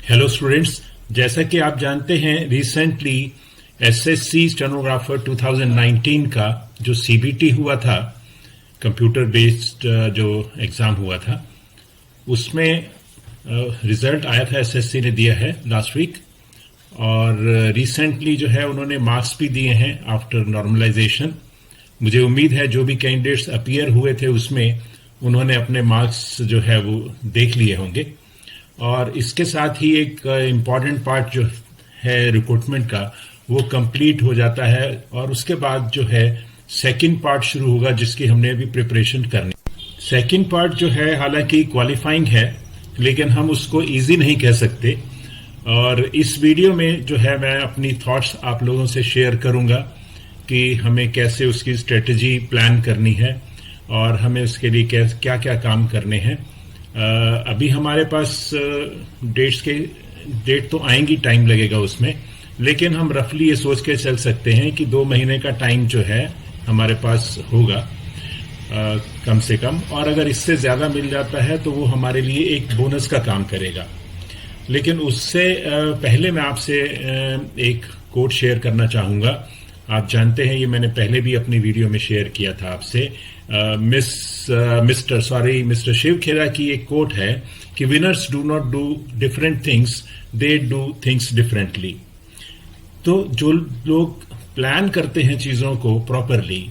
Hello students, जैसा कि आप जानते हैं रिसेंटली एसएससी स्टेनोग्राफर 2019 का जो सीबीटी हुआ था, कंप्यूटर बेस्ड जो एग्ज़ाम हुआ था, उसमें रिजल्ट आया था। एसएससी ने दिया है लास्ट वीक, और रिसेंटली जो है उन्होंने मार्क्स भी दिए हैं आफ्टर नॉर्मलाइजेशन। मुझे उम्मीद है जो भी कैंडिडेट्स अपीयर हुए थे उसमें उन्होंने अपने मार्क्स जो है वो देख लिए होंगे। और इसके साथ ही एक इम्पॉर्टेंट पार्ट जो है रिक्रूटमेंट का वो कंप्लीट हो जाता है, और उसके बाद जो है सेकंड पार्ट शुरू होगा जिसकी हमने अभी प्रिपरेशन करनी। सेकंड पार्ट जो है हालांकि क्वालिफाइंग है, लेकिन हम उसको इजी नहीं कह सकते। और इस वीडियो में जो है मैं अपनी थॉट्स आप लोगों से शेयर करूंगा कि हमें कैसे उसकी स्ट्रेटजी प्लान करनी है और हमें उसके लिए क्या क्या काम करने हैं। अभी हमारे पास डेट तो आएंगी, टाइम लगेगा उसमें, लेकिन हम रफली ये सोच के चल सकते हैं कि 2 महीने का टाइम जो है हमारे पास होगा कम से कम। और अगर इससे ज़्यादा मिल जाता है तो वो हमारे लिए एक बोनस का काम करेगा। लेकिन उससे पहले मैं आपसे एक कोट शेयर करना चाहूँगा। आप जानते हैं, ये मैंने पहले भी अपनी वीडियो में शेयर किया था आपसे। मिस्टर शिव खेरा की एक कोट है कि winners do not do different things, they do things differently. तो जो लोग प्लान करते हैं चीज़ों को प्रॉपरली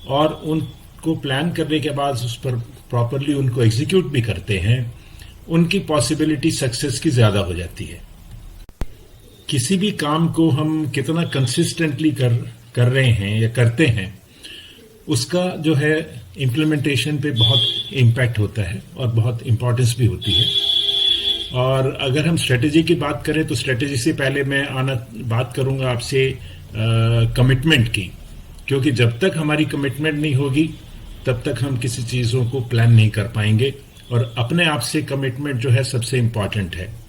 और उनको प्लान करने के बाद उस पर प्रॉपरली उनको एग्जीक्यूट भी करते हैं, उनकी पॉसिबिलिटी सक्सेस की ज़्यादा हो जाती है। किसी भी काम को हम कितना कंसिस्टेंटली कर रहे हैं या करते हैं, उसका जो है इम्प्लीमेंटेशन पे बहुत इम्पैक्ट होता है और बहुत इम्पोर्टेंस भी होती है। और अगर हम स्ट्रेटेजी की बात करें तो स्ट्रेटेजी से पहले मैं बात करूंगा आपसे कमिटमेंट की, क्योंकि जब तक हमारी कमिटमेंट नहीं होगी तब तक हम किसी चीज़ों को प्लान नहीं कर पाएंगे। और अपने आप से कमिटमेंट जो है सबसे इम्पॉर्टेंट है।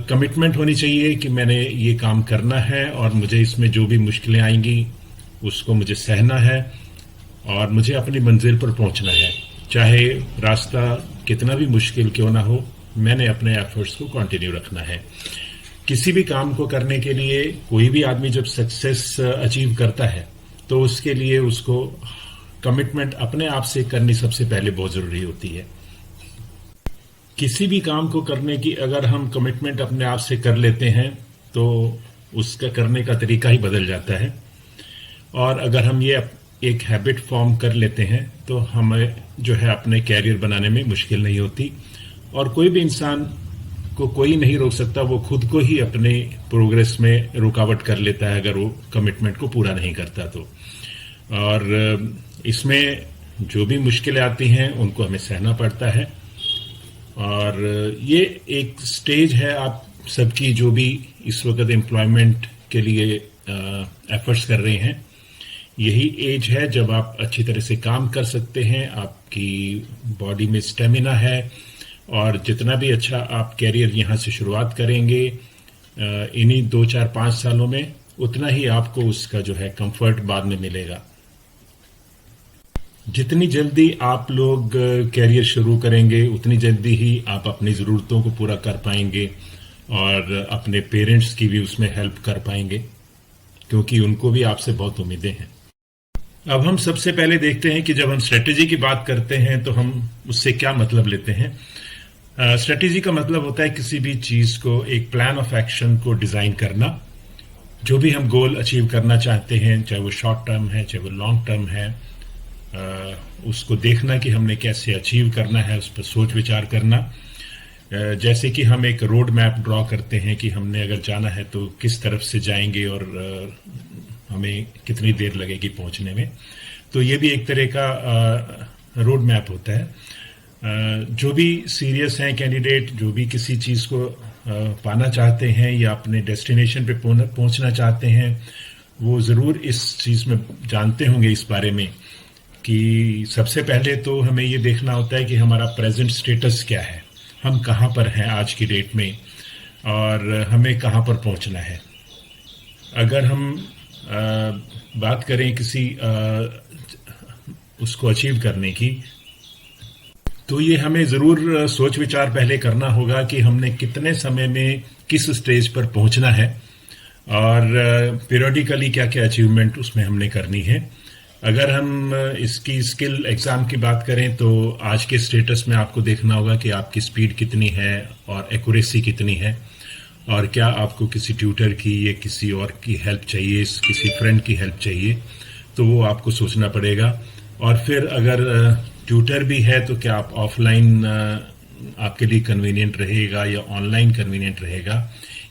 कमिटमेंट होनी चाहिए कि मैंने ये काम करना है और मुझे इसमें जो भी मुश्किलें आएंगी उसको मुझे सहना है और मुझे अपनी मंजिल पर पहुंचना है। चाहे रास्ता कितना भी मुश्किल क्यों ना हो, मैंने अपने एफर्ट्स को कंटिन्यू रखना है। किसी भी काम को करने के लिए कोई भी आदमी जब सक्सेस अचीव करता है तो उसके लिए उसको कमिटमेंट अपने आप से करनी सबसे पहले बहुत जरूरी होती है। किसी भी काम को करने की अगर हम कमिटमेंट अपने आप से कर लेते हैं तो उसका करने का तरीका ही बदल जाता है। और अगर हम ये एक हैबिट फॉर्म कर लेते हैं तो हमें जो है अपने कैरियर बनाने में मुश्किल नहीं होती। और कोई भी इंसान को कोई नहीं रोक सकता, वो खुद को ही अपने प्रोग्रेस में रुकावट कर लेता है अगर वो कमिटमेंट को पूरा नहीं करता तो। और इसमें जो भी मुश्किलें आती हैं उनको हमें सहना पड़ता है। और ये एक स्टेज है आप सबकी जो भी इस वक्त एम्प्लॉयमेंट के लिए एफर्ट्स कर रहे हैं। यही एज है जब आप अच्छी तरह से काम कर सकते हैं, आपकी बॉडी में स्टेमिना है, और जितना भी अच्छा आप कैरियर यहाँ से शुरुआत करेंगे इन्हीं 2, 4, 5 सालों में, उतना ही आपको उसका जो है कंफर्ट बाद में मिलेगा। जितनी जल्दी आप लोग कैरियर शुरू करेंगे उतनी जल्दी ही आप अपनी ज़रूरतों को पूरा कर पाएंगे और अपने पेरेंट्स की भी उसमें हेल्प कर पाएंगे, क्योंकि उनको भी आपसे बहुत उम्मीदें हैं। अब हम सबसे पहले देखते हैं कि जब हम स्ट्रेटेजी की बात करते हैं तो हम उससे क्या मतलब लेते हैं। स्ट्रेटेजी का मतलब होता है किसी भी चीज़ को, एक प्लान ऑफ एक्शन को डिज़ाइन करना। जो भी हम गोल अचीव करना चाहते हैं, चाहे वो शॉर्ट टर्म है चाहे वो लॉन्ग टर्म है, उसको देखना कि हमने कैसे अचीव करना है, उस पर सोच विचार करना। जैसे कि हम एक रोड मैप ड्रॉ करते हैं कि हमने अगर जाना है तो किस तरफ से जाएंगे और हमें कितनी देर लगेगी पहुंचने में। तो ये भी एक तरह का रोड मैप होता है। जो भी सीरियस हैं कैंडिडेट, जो भी किसी चीज़ को पाना चाहते हैं या अपने डेस्टिनेशन पे पहुंचना चाहते हैं, वो ज़रूर इस चीज़ में जानते होंगे इस बारे में कि सबसे पहले तो हमें ये देखना होता है कि हमारा प्रेजेंट स्टेटस क्या है, हम कहाँ पर हैं आज की डेट में और हमें कहाँ पर पहुंचना है। अगर हम बात करें किसी उसको अचीव करने की, तो ये हमें ज़रूर सोच विचार पहले करना होगा कि हमने कितने समय में किस स्टेज पर पहुंचना है और पीरियडिकली क्या क्या अचीवमेंट उसमें हमने करनी है। अगर हम इसकी स्किल एग्ज़ाम की बात करें तो आज के स्टेटस में आपको देखना होगा कि आपकी स्पीड कितनी है और एक्यूरेसी कितनी है, और क्या आपको किसी ट्यूटर की या किसी और की हेल्प चाहिए, किसी फ्रेंड की हेल्प चाहिए, तो वो आपको सोचना पड़ेगा। और फिर अगर ट्यूटर भी है तो क्या आप ऑफलाइन आपके लिए कन्वीनियंट रहेगा या ऑनलाइन कन्वीनियंट रहेगा,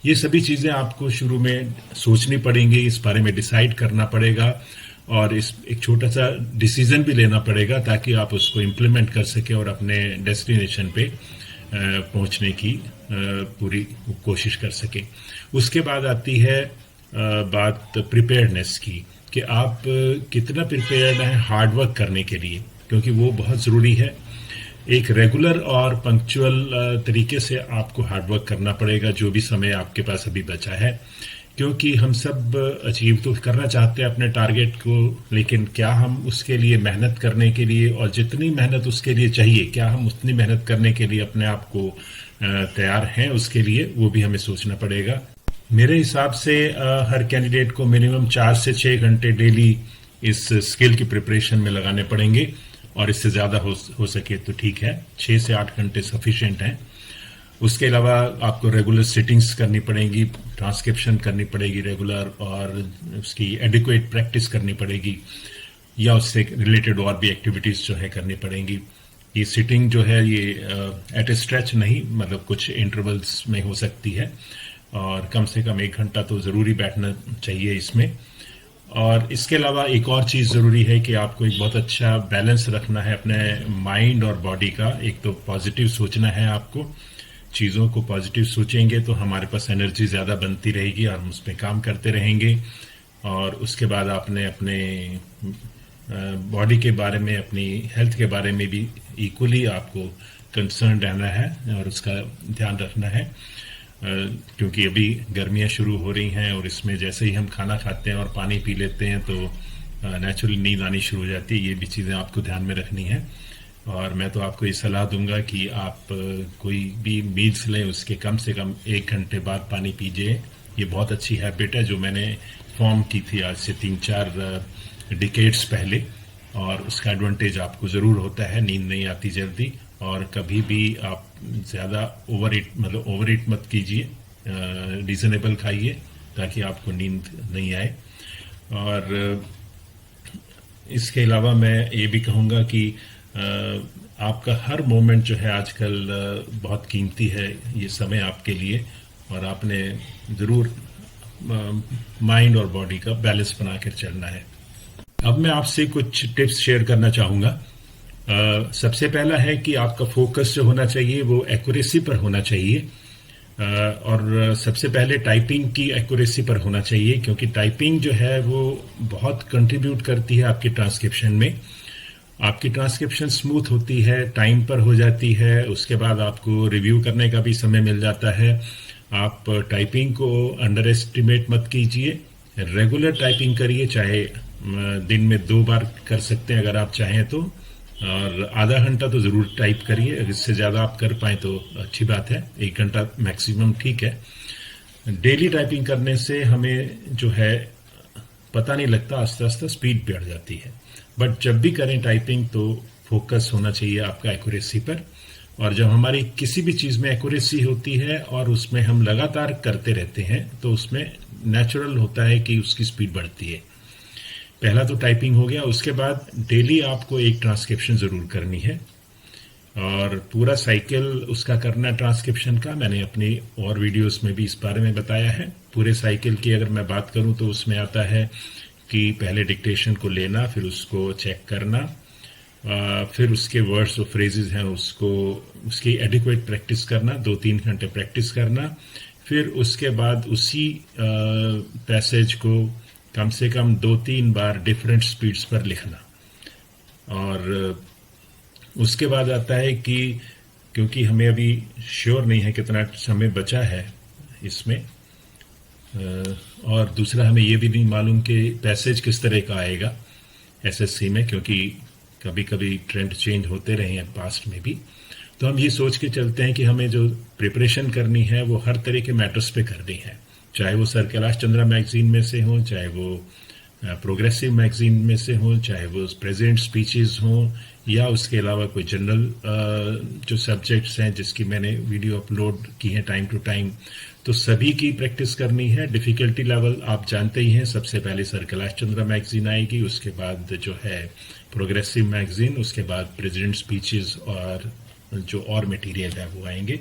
ये सभी चीज़ें आपको शुरू में सोचनी पड़ेंगी, इस बारे में डिसाइड करना पड़ेगा और इस एक छोटा सा डिसीजन भी लेना पड़ेगा ताकि आप उसको इम्प्लीमेंट कर सके और अपने डेस्टिनेशन पे पहुंचने की पूरी कोशिश कर सके। उसके बाद आती है बात प्रिपेयर्डनेस की कि आप कितना प्रिपेयर्ड हैं हार्डवर्क करने के लिए, क्योंकि वो बहुत ज़रूरी है। एक रेगुलर और पंक्चुअल तरीके से आपको हार्डवर्क करना पड़ेगा जो भी समय आपके पास अभी बचा है, क्योंकि हम सब अचीव तो करना चाहते हैं अपने टारगेट को, लेकिन क्या हम उसके लिए मेहनत करने के लिए और जितनी मेहनत उसके लिए चाहिए क्या हम उतनी मेहनत करने के लिए अपने आप को तैयार हैं उसके लिए, वो भी हमें सोचना पड़ेगा। मेरे हिसाब से हर कैंडिडेट को मिनिमम 4 से 6 घंटे डेली इस स्किल की प्रिपरेशन में लगाने पड़ेंगे और इससे ज़्यादा हो सके तो ठीक है, 6 से 8 घंटे सफिशिएंट हैं। उसके अलावा आपको रेगुलर सिटिंग्स करनी पड़ेंगी, ट्रांसक्रिप्शन करनी पड़ेगी रेगुलर, और उसकी एडिक्वेट प्रैक्टिस करनी पड़ेगी या उससे रिलेटेड और भी एक्टिविटीज़ जो है करनी पड़ेंगी। ये सिटिंग जो है ये एट ए स्ट्रेच नहीं, मतलब कुछ इंटरवल्स में हो सकती है और कम से कम 1 घंटा तो ज़रूरी बैठना चाहिए इसमें। और इसके अलावा एक और चीज़ ज़रूरी है कि आपको एक बहुत अच्छा बैलेंस रखना है अपने माइंड और बॉडी का। एक तो पॉजिटिव सोचना है आपको, चीज़ों को पॉजिटिव सोचेंगे तो हमारे पास एनर्जी ज़्यादा बनती रहेगी और हम उस पर काम करते रहेंगे। और उसके बाद आपने अपने बॉडी के बारे में, अपनी हेल्थ के बारे में भी इक्वली आपको कंसर्न रहना है और उसका ध्यान रखना है, क्योंकि अभी गर्मियाँ शुरू हो रही हैं और इसमें जैसे ही हम खाना खाते हैं और पानी पी लेते हैं तो नेचुरली नींद आनी शुरू हो जाती है। ये भी चीज़ें आपको ध्यान में रखनी है। और मैं तो आपको ये सलाह दूंगा कि आप कोई भी मील्स लें उसके कम से कम 1 घंटे बाद पानी पीजिए। ये बहुत अच्छी हैबिट है जो मैंने फॉर्म की थी आज से 3-4 डिकेड्स पहले, और उसका एडवांटेज आपको ज़रूर होता है, नींद नहीं आती जल्दी। और कभी भी आप ज़्यादा ओवर ईट मत कीजिए, रीज़नेबल खाइए ताकि आपको नींद नहीं आए। और इसके अलावा मैं ये भी कहूँगा कि आपका हर मोमेंट जो है आजकल बहुत कीमती है, ये समय आपके लिए, और आपने ज़रूर माइंड और बॉडी का बैलेंस बनाकर चलना है। अब मैं आपसे कुछ टिप्स शेयर करना चाहूँगा। सबसे पहला है कि आपका फोकस जो होना चाहिए वो एक्यूरेसी पर होना चाहिए, और सबसे पहले टाइपिंग की एक्यूरेसी पर होना चाहिए, क्योंकि टाइपिंग जो है वो बहुत कंट्रीब्यूट करती है आपकी ट्रांसक्रिप्शन में। आपकी ट्रांसक्रिप्शन स्मूथ होती है, टाइम पर हो जाती है, उसके बाद आपको रिव्यू करने का भी समय मिल जाता है। आप टाइपिंग को अंडर एस्टिमेट मत कीजिए, रेगुलर टाइपिंग करिए, चाहे दिन में 2 बार कर सकते हैं अगर आप चाहें तो, और आधा घंटा तो ज़रूर टाइप करिए। अगर इससे ज़्यादा आप कर पाएँ तो अच्छी बात है, 1 घंटा मैक्सिमम ठीक है। डेली टाइपिंग करने से हमें जो है पता नहीं लगता, आस्ते आस्ते स्पीड बढ़ जाती है। बट जब भी करें टाइपिंग तो फोकस होना चाहिए आपका एक्यूरेसी पर, और जब हमारी किसी भी चीज़ में एक्यूरेसी होती है और उसमें हम लगातार करते रहते हैं तो उसमें नेचुरल होता है कि उसकी स्पीड बढ़ती है। पहला तो टाइपिंग हो गया। उसके बाद डेली आपको एक ट्रांसक्रिप्शन ज़रूर करनी है और पूरा साइकिल उसका करना ट्रांसक्रिप्शन का। मैंने अपनी और वीडियोस में भी इस बारे में बताया है। पूरे साइकिल की अगर मैं बात करूं तो उसमें आता है कि पहले डिक्टेशन को लेना, फिर उसको चेक करना, फिर उसके वर्ड्स और फ्रेजेस हैं उसको उसकी एडिक्वेट प्रैक्टिस करना, 2-3 घंटे प्रैक्टिस करना, फिर उसके बाद उसी पैसेज को कम से कम 2-3 बार डिफरेंट स्पीड्स पर लिखना। और उसके बाद आता है कि क्योंकि हमें अभी श्योर नहीं है कितना समय बचा है इसमें, और दूसरा हमें ये भी नहीं मालूम कि पैसेज किस तरह का आएगा एसएससी में, क्योंकि कभी कभी ट्रेंड चेंज होते रहे हैं पास्ट में भी। तो हम ये सोच के चलते हैं कि हमें जो प्रिपरेशन करनी है वो हर तरह के मैटर्स पे करनी है, चाहे वो सर कैलाश चंद्रा मैगजीन में से हो, चाहे वो प्रोग्रेसिव मैगजीन में से हो, चाहे वो प्रेजेंट स्पीचेस हो, या उसके अलावा कोई जनरल जो सब्जेक्ट्स हैं जिसकी मैंने वीडियो अपलोड की है टाइम टू टाइम, तो सभी की प्रैक्टिस करनी है। डिफिकल्टी लेवल आप जानते ही हैं, सबसे पहले सर कैलाश चंद्रा मैगजीन आएगी, उसके बाद जो है प्रोग्रेसिव मैगजीन, उसके बाद प्रेसिडेंट स्पीचेस और जो और मटेरियल है वो आएंगे।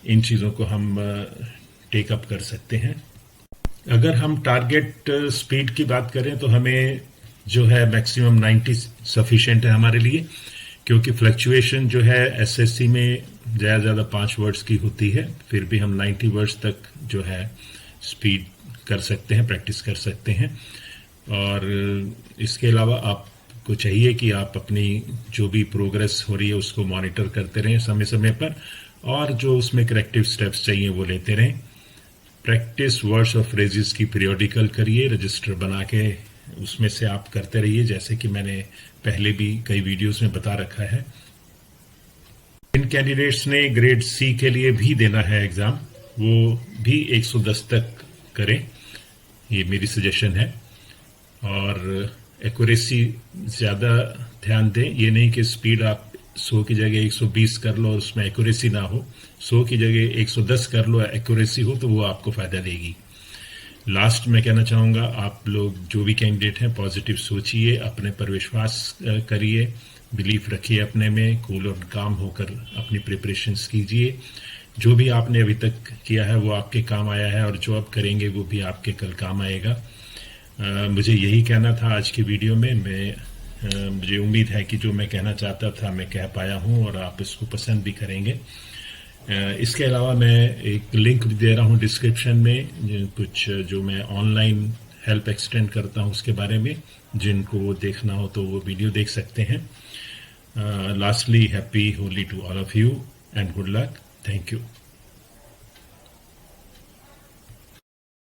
इन चीज़ों को हम टेकअप कर सकते हैं। अगर हम टारगेट स्पीड की बात करें तो हमें जो है मैक्सिमम 90 सफिशिएंट है हमारे लिए, क्योंकि फ्लक्चुएशन जो है एसएससी में ज़्यादा 5 वर्ड्स की होती है, फिर भी हम 90 वर्ड्स तक जो है स्पीड कर सकते हैं, प्रैक्टिस कर सकते हैं। और इसके अलावा आपको चाहिए कि आप अपनी जो भी प्रोग्रेस हो रही है उसको मॉनिटर करते रहें समय समय पर, और जो उसमें करेक्टिव स्टेप्स चाहिए वो लेते रहें। प्रैक्टिस वर्ड्स और फ्रेजेस की पीरियोडिकल करिए, रजिस्टर बना के उसमें से आप करते रहिए, जैसे कि मैंने पहले भी कई वीडियोस में बता रखा है। इन कैंडिडेट्स ने ग्रेड सी के लिए भी देना है एग्जाम, वो भी 110 तक करें, ये मेरी सजेशन है। और एक्यूरेसी ज़्यादा ध्यान दें, ये नहीं कि स्पीड आप 100 की जगह 120 कर लो और उसमें एक्यूरेसी ना हो, 100 की जगह 110 कर लो, एक्यूरेसी हो तो वो आपको फायदा देगी। लास्ट में कहना चाहूँगा, आप लोग जो भी कैंडिडेट हैं पॉजिटिव सोचिए, अपने पर विश्वास करिए, बिलीफ रखिए अपने में, कूल और काम होकर अपनी प्रिपरेशंस कीजिए। जो भी आपने अभी तक किया है वो आपके काम आया है, और जो आप करेंगे वो भी आपके कल काम आएगा। मुझे यही कहना था आज की वीडियो में। मुझे उम्मीद है कि जो मैं कहना चाहता था मैं कह पाया हूँ और आप इसको पसंद भी करेंगे। इसके अलावा मैं एक लिंक भी दे रहा हूँ डिस्क्रिप्शन में, कुछ जो मैं ऑनलाइन हेल्प एक्सटेंड करता हूँ उसके बारे में, जिनको देखना हो तो वो वीडियो देख सकते हैं। Lastly, happy Holi to all of you and good luck. Thank you.